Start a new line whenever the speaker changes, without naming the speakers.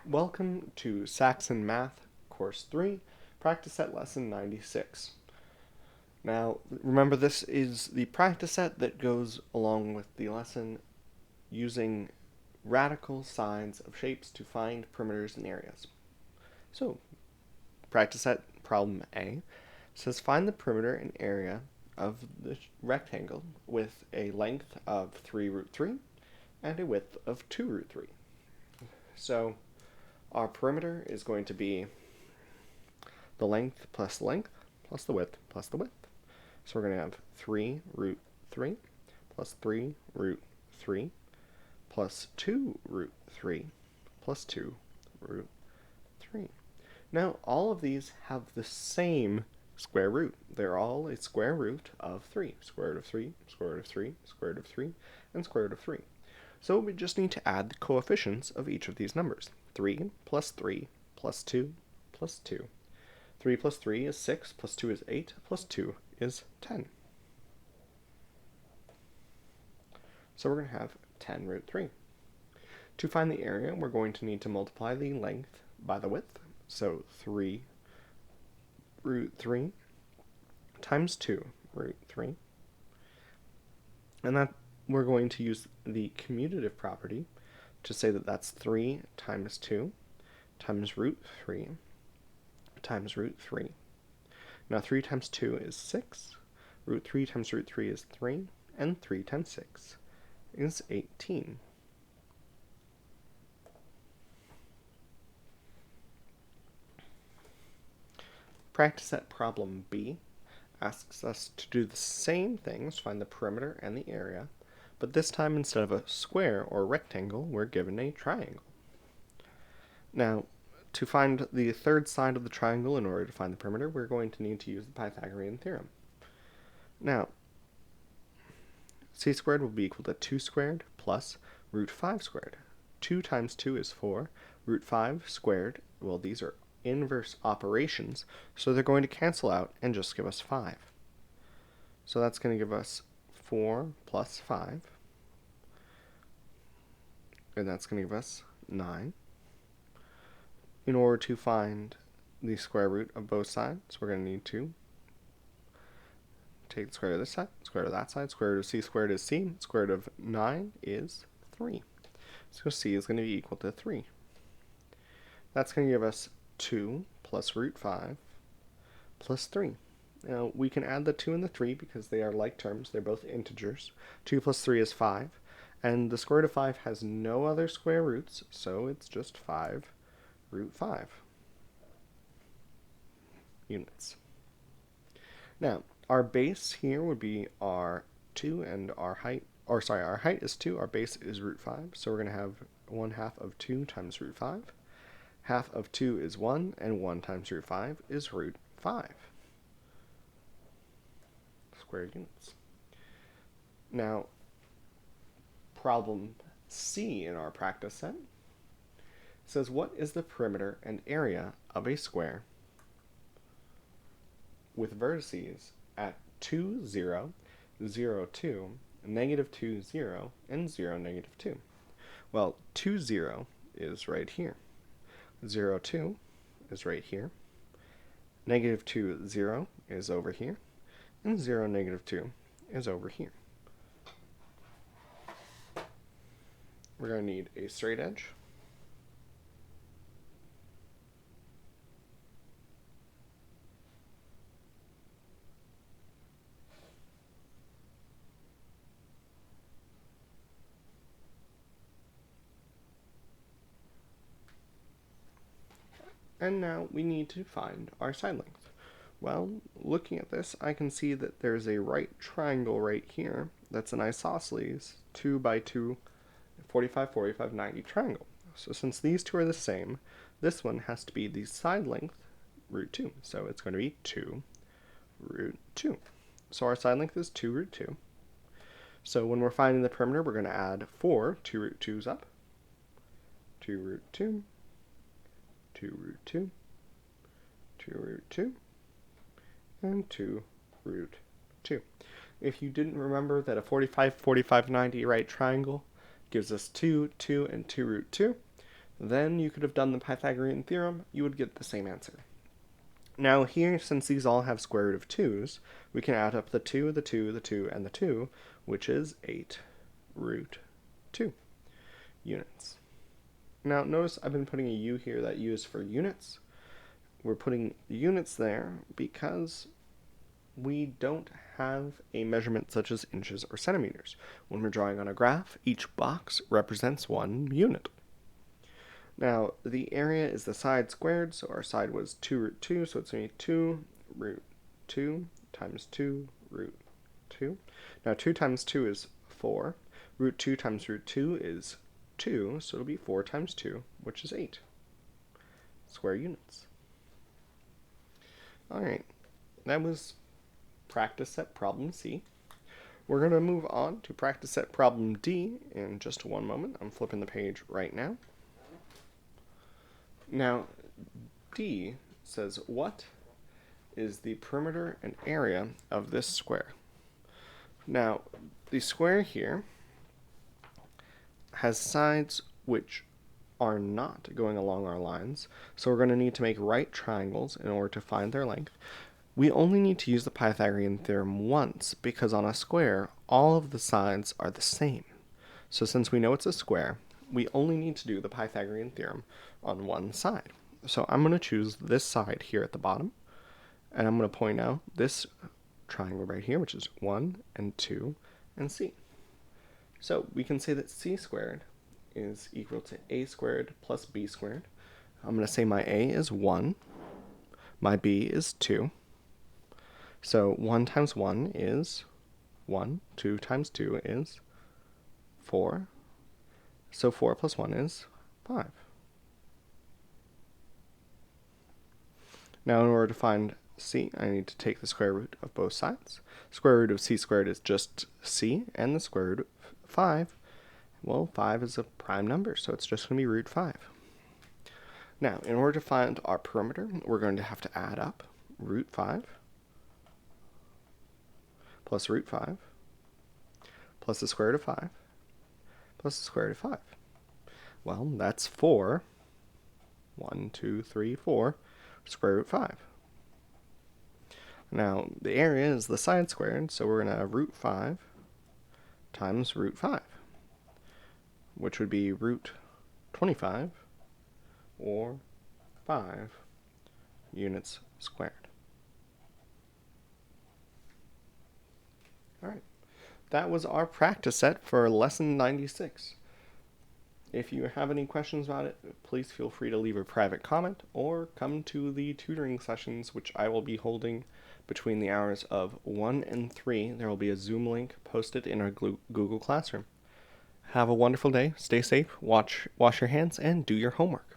Welcome to Saxon Math, Course 3, practice set lesson 96. Now, remember this is the practice set that goes along with the lesson using radical sides of shapes to find perimeters and areas. So, practice set problem A says find the perimeter and area of the rectangle with a length of 3 root 3 and a width of 2 root 3. So, our perimeter is going to be the length plus the width plus the width. So we're going to have 3 root 3 plus 3 root 3 plus 2 root 3 plus 2 root 3. Now, all of these have the same square root. They're all a square root of 3. Square root of 3, square root of 3, square root of 3, and square root of 3. So we just need to add the coefficients of each of these numbers. 3 plus 3 plus 2 plus 2. 3 plus 3 is 6, plus 2 is 8, plus 2 is 10. So we're going to have 10 root 3. To find the area, we're going to need to multiply the length by the width. So 3 root 3 times 2 root 3. And that we're going to use the commutative property to say that that's 3 times 2 times root 3 times root 3. Now 3 times 2 is 6, root 3 times root 3 is 3, and 3 times 6 is 18. Practice set problem B asks us to do the same things, find the perimeter and the area, but this time instead of a square or rectangle, we're given a triangle. Now, to find the third side of the triangle in order to find the perimeter, we're going to need to use the Pythagorean theorem. Now, c squared will be equal to 2 squared plus root 5 squared. 2 times 2 is 4. Root 5 squared, well, these are inverse operations, so they're going to cancel out and just give us 5. So that's going to give us 4 plus 5, and that's going to give us 9. In order to find the square root of both sides, we're going to need to take the square root of this side, square root of that side. Square root of c squared is c. Square root of 9 is 3. So c is going to be equal to 3. That's going to give us 2 plus root 5 plus 3. Now, we can add the 2 and the 3 because they are like terms. They're both integers. 2 plus 3 is 5. And the square root of 5 has no other square roots, so it's just 5 root 5 units. Now, our base here would be our 2 and our height, our height is 2, our base is root 5, so we're going to have 1/2 of 2 times root 5. Half of 2 is 1, and 1 times root 5 is root 5 square units. Now, problem C in our practice set says what is the perimeter and area of a square with vertices at 2, 0, 0, 2, negative 2, 0, and 0, negative 2. Well, 2, 0 is right here. 0, 2 is right here. Negative 2, 0 is over here. And 0, negative 2 is over here. We're going to need a straight edge. And now we need to find our side length. Well, looking at this, I can see that there's a right triangle right here that's an isosceles 2 by 2, 45, 45, 90 triangle. So since these two are the same, this one has to be the side length root 2. So it's going to be 2 root 2. So our side length is 2 root 2. So when we're finding the perimeter, we're going to add 4 2 root 2's up. 2 root 2, 2 root 2, 2 root 2, and 2 root 2. If you didn't remember that a 45, 45, 90 right triangle gives us 2, 2, and 2 root 2, then you could have done the Pythagorean theorem, you would get the same answer. Now here, since these all have square root of 2's, we can add up the 2, the 2, the 2, and the 2, which is 8 root 2 units. Now notice I've been putting a U here. That U is for units. We're putting units there because we don't have a measurement such as inches or centimeters. When we're drawing on a graph, each box represents 1 unit. Now, the area is the side squared, so our side was 2 root 2, so it's going to be 2 root 2 times 2 root 2. Now, 2 times 2 is 4. Root 2 times root 2 is 2, so it'll be 4 times 2, which is 8 square units. Alright, that was practice set problem C. We're going to move on to practice set problem D in just one moment. I'm flipping the page right now. Now, D says, what is the perimeter and area of this square? Now, the square here has sides which are not going along our lines, so we're going to need to make right triangles in order to find their length. We only need to use the Pythagorean theorem once, because on a square, all of the sides are the same. So since we know it's a square, we only need to do the Pythagorean theorem on one side. So I'm going to choose this side here at the bottom, and I'm going to point out this triangle right here, which is 1 and 2 and C. So we can say that C squared is equal to A squared plus B squared. I'm going to say my A is 1, my B is 2. So 1 times 1 is 1, 2 times 2 is 4. So 4 plus 1 is 5. Now in order to find C, I need to take the square root of both sides. Square root of C squared is just C, and the square root of 5, well, 5 is a prime number, so it's just going to be root 5. Now, in order to find our perimeter, we're going to have to add up root 5 plus root 5 plus the square root of 5 plus the square root of 5. Well, that's 4. 1, 2, 3, 4. Square root 5. Now, the area is the side squared, so we're going to have root 5 times root 5, which would be root 25, or 5 units squared. Alright, that was our practice set for lesson 96. If you have any questions about it, please feel free to leave a private comment or come to the tutoring sessions, which I will be holding between the hours of 1 and 3. There will be a Zoom link posted in our Google Classroom. Have a wonderful day, stay safe, wash your hands, and do your homework.